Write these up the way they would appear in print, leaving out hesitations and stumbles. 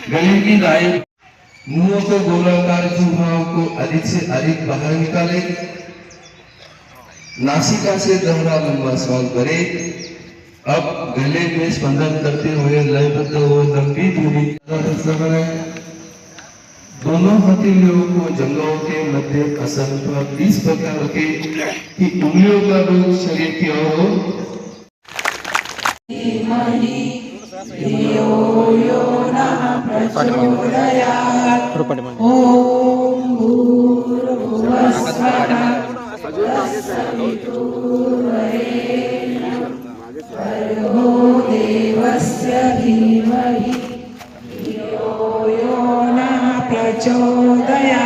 गले की लाइन मुंह को गोलाकार जुबान को अधिक से अधिक बाहर निकाले, नासिका से दोहरा लंबा श्वास भरे। अब गले में स्पंदन करते हुए लयबद्ध हो लंबी दूरी बनाए। दोनों हथेलियों को जंघों के मध्य आसन पर इस प्रकार रखें कि उंगलियों का रुख शरीर की ओर हो। ओम भूर्भुवः स्वः भर्गो देवस्य धीमहि धियो यो नः प्रचोदयात्।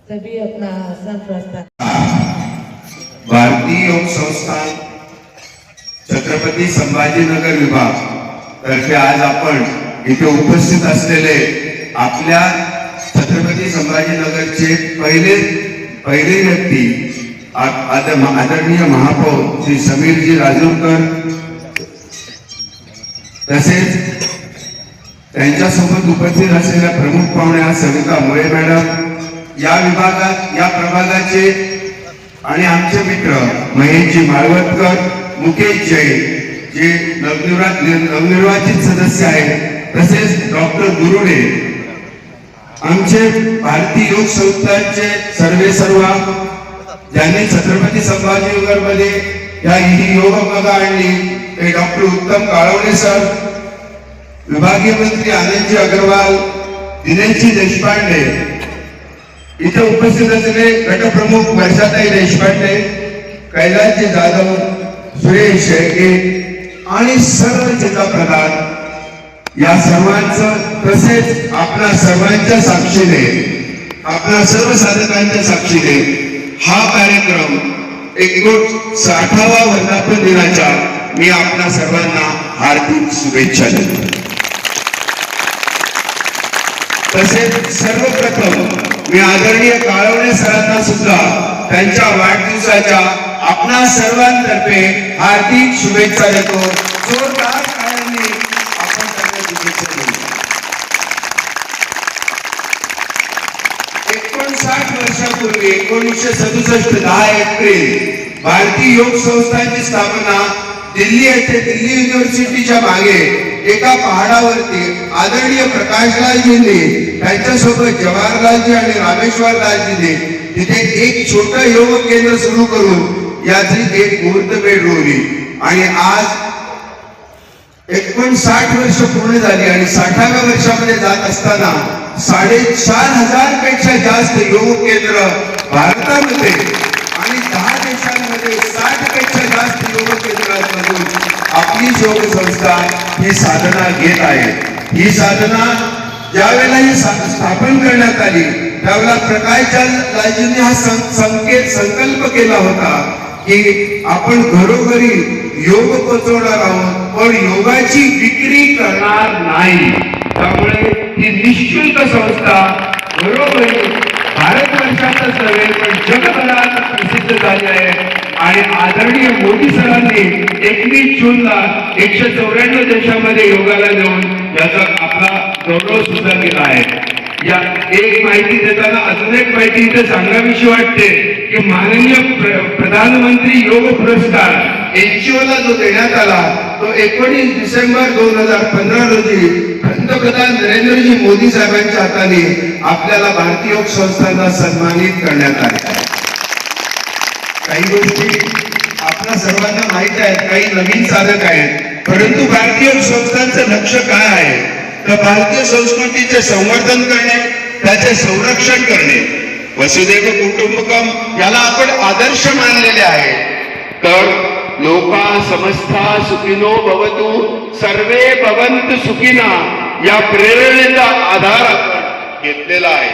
सभी अपना आसन प्रस्थान। भारतीय योग संस्थान छत्रपती संभाजीनगर विभाग तर्फे आज आपण इथे उपस्थित असलेले आपल्या छत्रपती संभाजीनगरचे पहिले व्यक्ती आदरणीय महापौर श्री समीरजी राजूरकर, तसेच त्यांच्यासोबत उपस्थित असलेल्या प्रमुख पाहुण्या सविता मुळे मॅडम, या प्रभागाचे आणि आमचे मित्र महेशजी माळवतकर, मुकेश जैन जे नवनिर्वाचित सदस्य आहेत, तसेच डॉक्टर गुरुडे, आमचे भारतीय योग संस्थांचे सर्व ज्यांनी छत्रपती संभाजीनगर मध्ये ही योग बघा आणली ते डॉक्टर उत्तम काळवणे सर, विभागीय मंत्री आनंदजी अग्रवाल, दिनेशजी देशपांडे, इथे उपस्थित असलेले गटप्रमुख वर्षाताई देशपांडे, कैलासजी जाधव, सुरेश शेळके आणि सर्व जिल्हा प्रधान, या सर्वांचं तसेच आपल्या सर्वांच्या साक्षीने, आपल्या सर्व साधकांच्या साक्षीने हा कार्यक्रम 60वा वर्धापन दिनाच्या मी आपल्या सर्वांना हार्दिक शुभेच्छा देतो। तसेच सर्वप्रथम मी आदरणीय काळवणे सरांना सुद्धा त्यांच्या वाढदिवसाच्या आपणा सर्वांतर्फे हार्दिक शुभेच्छा देतो। जोरदार टाळ्यांनी आपण त्यांना शुभेच्छा देऊ। 59 वर्षापूर्वी 1967 10 एप्रिल भारतीय योग संस्थांची स्थापना दिल्ली येथे दिल्ली युनिव्हर्सिटीच्या मागे एका पहाडावरती आदरणीय प्रकाशलालजींनी त्यांच्यासोबत जवाहरलालजी आणि रामेश्वरलालजींनी तिथे एक छोटं योग केंद्र सुरू करून याची एक मुहूर्तमेढ रोवली आणि आज 59 वर्ष पूर्ण झाली आणि 60व्या वर्षामध्ये जात असताना 4,500 पेक्षा जास्त योग केंद्र भारतामध्ये आणि 10 देशांमध्ये 60 पेक्षा जास्त योग केंद्रांमधून आपली योग संस्था ही साधना घेत आहे। ही साधना ज्यावेळेला ही स्थापन करण्यात आली त्यावेळेला प्रकाशलालजींनी हा संकल्प केला होता की आपण घरोघरी योग पोचवणार आहोत पण योगाची विक्री करणार नाही। त्यामुळे ही निःशुल्क संस्था घरोघरी भारतवर्षातच नव्हे पण जगभरात प्रसिद्ध झाली आहे आणि आदरणीय मोदी सरांनी 21 जूनला 194 देशामध्ये योगाला नेऊन याचा आपला गौरव सुद्धा केला आहे। या एक माहिती देताना अजून एक माहिती इथे सांगावीशी वाटते की माननीय प्रधानमंत्री योग पुरस्कार NGO ला जो देण्यात आला तो 19 डिसेंबर 2015 रोजी पंतप्रधान नरेंद्रजी मोदी साहेबांच्या हाताने आपल्याला भारतीय योग संस्थांना सन्मानित करण्यात आले। काही गोष्टी आपल्या सर्वांना माहित आहेत, काही नवीन साधक आहेत, परंतु भारतीय योग संस्थांचं लक्ष्य काय आहे तर भारतीय संस्कृतीचे संवर्धन करणे, त्याचे संरक्षण करणे, वसुदैव कुटुंबकम याला आपण आदर्श मानलेले आहे। तर लोका समस्ता सुखिनो भवतु सर्वे भवन्तु सुखिना या प्रेरणेचा आधार आपण घेतलेला आहे।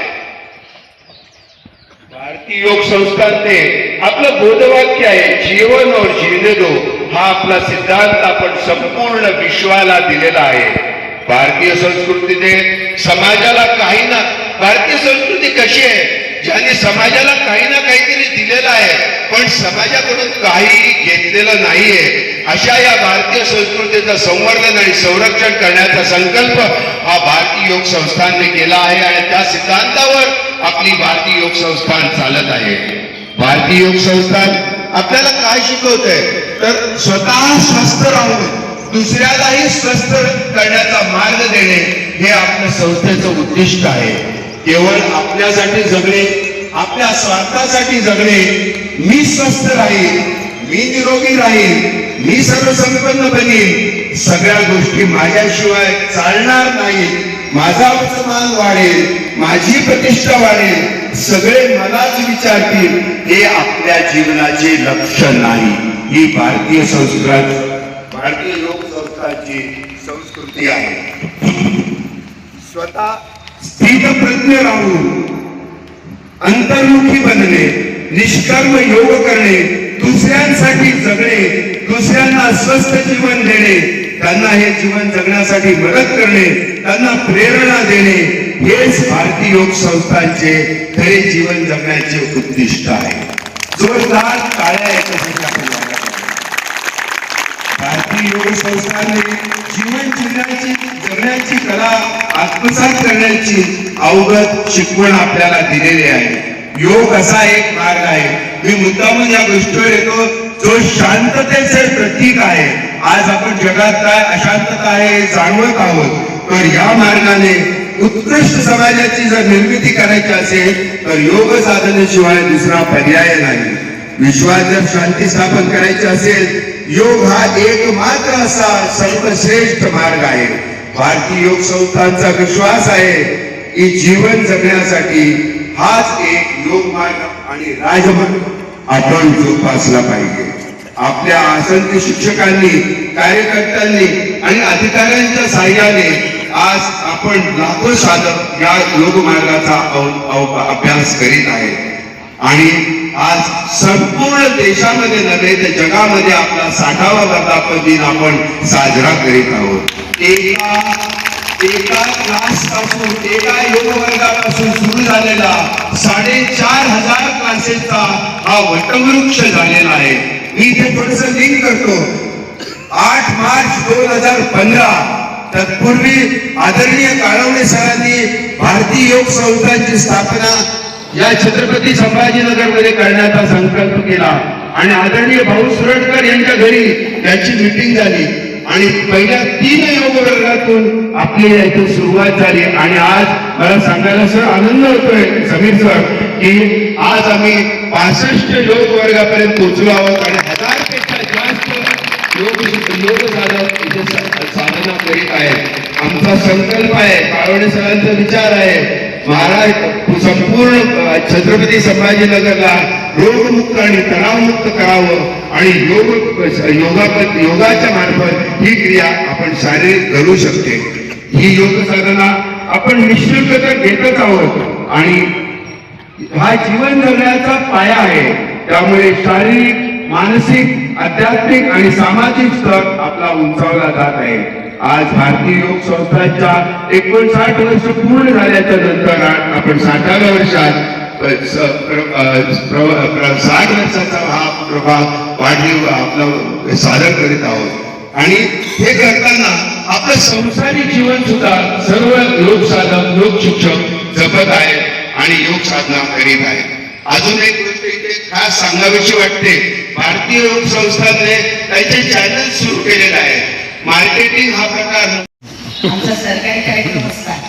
भारतीय योग संस्थांने आपलं बोधवाक्य आहे जीवन और जीने दो, हा आपला सिद्धांत आपण संपूर्ण विश्वाला दिलेला आहे। भारतीय संस्कृतीने समाजाला काही ना, भारतीय संस्कृती कशी आहे ज्यांनी समाजाला काही ना काहीतरी दिलेलं आहे पण समाजाकडून काही घेतलेलं नाहीये, अशा या भारतीय संस्कृतीचं संवर्धन आणि संरक्षण करण्याचा संकल्प हा भारतीय योग संस्थानने केला आहे आणि त्या सिद्धांतावर आपली भारतीय योग संस्थान चालत आहे. भारतीय योग संस्थान आपल्याला काय शिकवतंय तर स्वतः स्वस्थ राहून दुसऱ्यालाही स्वस्थ करण्याचा मार्ग देणे हे आपल्या संस्थेचं उद्दिष्ट आहे. केवळ आपल्यासाठी जगणे, आपल्या स्वार्थासाठी जगणे, मी स्वस्थ राहील, मी निरोगी राहील, मी सर्वसंपन्न बनेन, सगळ्या गोष्टी माझ्याशिवाय चालणार नाही, माझा मान वाढेल, माझी प्रतिष्ठा वाढेल, सगळे मलाच विचारतील, हे आपल्या जीवनाचे लक्ष्य नाही. ही भारतीय भारतीय योग संस्थांची संस्कृती आहे. स्वतः स्थितप्रज्ञ राहून अंतर्मुखी बनणे, निष्कर्म योग करणे, दुसऱ्यांसाठी जगणे, दुसऱ्यांना स्वस्थ जीवन देणे, त्यांना हे जीवन जगण्यासाठी मदत करणे, त्यांना प्रेरणा देणे, हेच भारतीय योग संस्थांचे खरे जीवन जगण्याचे उद्दिष्ट आहे. जोरदार टाळ्या याच्यासाठी भारतीय योग संस्थाने जीवन जगण्याची कला आत्मसात करण्याची अवगत शिकवण आपल्याला दिलेली आहे. योग असा एक मार्ग आहे. मी मुद्दामून या गोष्टीवर येतो जो शांततेचे प्रतीक आहे. आज आपण जगात काय अशांतता आहे जाणवत आहोत, तर या मार्गाने उत्कृष्ट समाजाची जर निर्मिती करायची असेल तर योग साधनेशिवाय दुसरा पर्याय नाही. विश्वात जर शांती स्थापन करायची असेल योग हा एकमात्र असा सर्वश्रेष्ठ मार्ग आहे. भारतीय योग संस्थांचा विश्वास आहे की जीवन जगण्यासाठी हाच एक योग मार्ग आणि राजमार्ग आपण जोपासला पाहिजे. आपल्या आसंती शिक्षकांनी, कार्यकर्त्यांनी आणि अधिकाऱ्यांच्या साह्याने आज आपण लाखो साधक या योग मार्गाचा अभ्यास करीत आहे आणि आज संपूर्ण देशामध्ये नव्हे तर जगामध्ये आपला 60वा वर्धापन दिन आपण साजरा करीत आहोत. एका क्लास पासून, एका योग वर्गापासून सुरू झालेला 4,500 क्लासेसचा हा वटवृक्ष झालेला आहे. मी इथे थोडस लिंक करतो. 8 मार्च 2015 तत्पूर्वी आदरणीय काळवणे सरांनी भारतीय योग संस्थांची स्थापना या छत्रपती संभाजीनगर मध्ये करण्याचा संकल्प केला आणि आदरणीय भाऊ सुरटकर यांच्या घरी त्याची मीटिंग झाली आणि पहिल्या 3 योग वर्गातून आपली याची सुरुवात झाली आणि आज मला सांगायला सर आनंद होतोय समीर सर की आज आम्ही 65 योग वर्गापर्यंत पोहोचलो आहोत आणि 1000 पेक्षा जास्त योग साधक इथे साधना करीत आहेत. आमचा संकल्प आहे, काळवणे सरांचा विचार आहे, महाराज संपूर्ण छत्रपती संभाजीनगरला रोगमुक्त आणि तणावमुक्त करावं आणि योगाच्या मार्फत ही क्रिया आपण शारीरिक करू शकते. ही योग साधना आपण निःशुल्क तर घेतच आहोत आणि हा जीवन जगण्याचा पाया आहे. त्यामुळे शारीरिक, मानसिक, आध्यात्मिक आणि सामाजिक स्तर आपला उंचावला जात आहे. आज भारतीय योग संस्थांच्या 59 वर्ष पूर्ण झाल्याच्या नंतर आपण 60व्या वर्षात 60 वर्षाचा हा प्रभाग वाढीव आपलं सादर करीत आहोत आणि हे करताना आपलं संसारिक जीवन सुद्धा सर्व योग साधक, योग शिक्षक जपत आहेत आणि योग साधना करीत आहेत. अजून एक गोष्ट इथे खास सांगावीशी वाटते. भारतीय योग संस्थांनी त्यांचे चॅनल सुरू केलेलं आहे. मार्केटिंग हा प्रकार आमचा सरकारी कार्यक्रम असतात.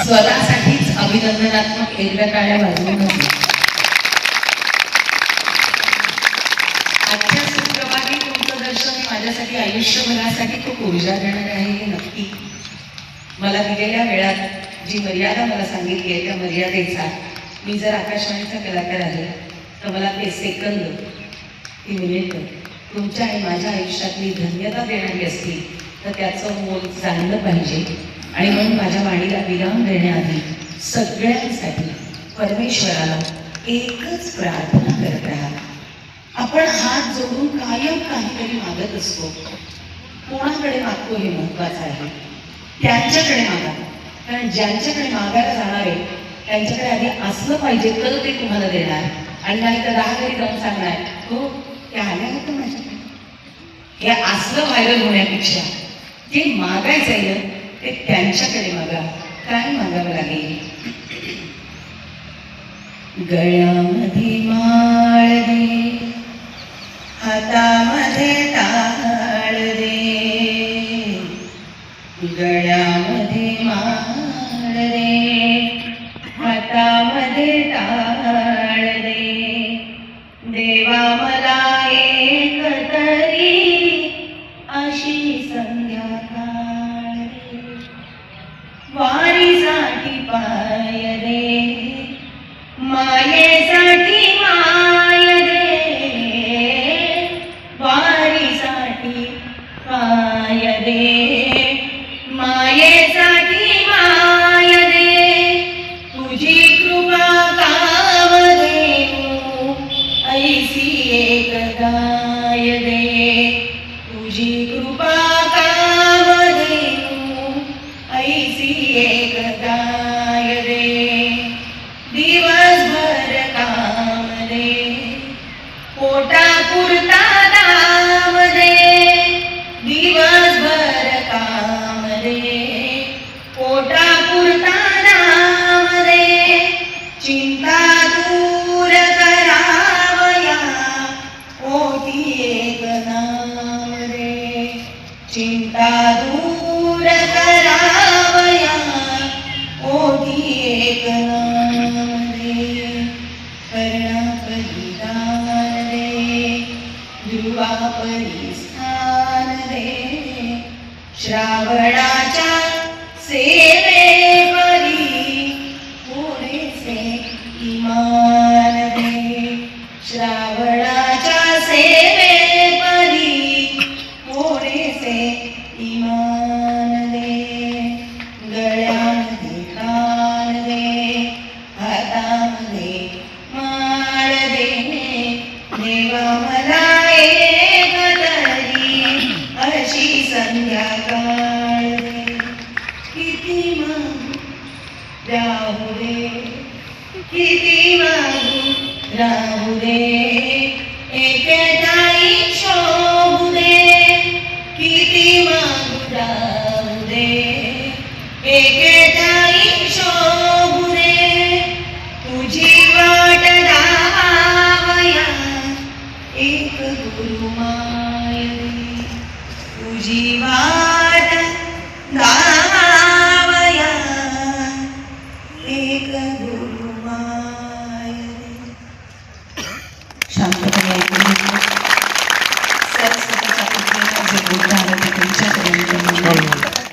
स्वतःसाठीच अभिनंदनात्मक एकदा काळ्या वाजवून आजच्या सुप्रभाती तुमचं दर्शन माझ्यासाठी आयुष्यभरासाठी खूप ऊर्जा देणार आहे हे नक्की. मला दिलेल्या वेळात जी मर्यादा मला सांगितली आहे त्या मर्यादेचा मी जर आकाशवाणीचा कलाकार आहे तर मला ते सेकंद, ती मिनिट तुमच्या आणि माझ्या आयुष्यातली धन्यता देणारी असतील तर त्याचं मोल जाणलं पाहिजे. आणि म्हणून माझ्या वाणीला विराम देण्याआधी सगळ्यांसाठी परमेश्वराला एकच प्रार्थना करत राहा. आपण हात जोडून कायम काहीतरी मागत असतो. कोणाकडे मागतो हे महत्वाचं आहे. त्यांच्याकडे मागा कारण ज्यांच्याकडे मागायला जाणार आहे त्यांच्याकडे आधी असलं पाहिजे तर ते तुम्हाला देणार, आणि नाही तर राहगरी जाऊन सांगणार हो ते आल्या होतं माझ्याकडे. हे असलं व्हायरल होण्यापेक्षा जे मागायचं आहे ना ते त्यांच्याकडे मागा. काय मागावं लागेल? गळ्यामध्ये माळ दे, हातामध्ये टाळ दे, गळ्यामध्ये माळ दे, हातामध्ये टाळ दे, देवा मला एक तरी अशी संध्याकाळ दे, वारीसाठी पाय दे, मायेसाठी माय दे, वारीसाठी पाय दे, मायेसाठी माय दे, तुझी कृपा काम देऊ ऐसी एक गाय दे, तुझी कृपा काम देऊ ऐसी एक गाय दे, दिवसभर काम दे, पोटा पुरता दाम दे, दिवसभर काम दे, पोटा पुरता दाम दे, चिंता दूर करावया पोटी एक नाम दे, चिंता दूर करावया पोटी एक नाम दे, कर्णा परिधान दे, ध्रुवा परिस्थान दे, श्रावणाच्या सेवे परी पुरेसे इमान दे, श्रावणाच्या सेवे परी पुरेसे इमान दे, गळ्यामध्ये कान दे, हातामध्ये माळ दे, देवा मला एक तरी अशी संध्याकाळ दे, किती मागू राहू दे, किती मागू राहू दे, एकटाई शोभू दे, किती मागू राहू दे, एकटाई शोभू दे, तुझी वाट धावावया एक गुरुमाय, तुझी वाट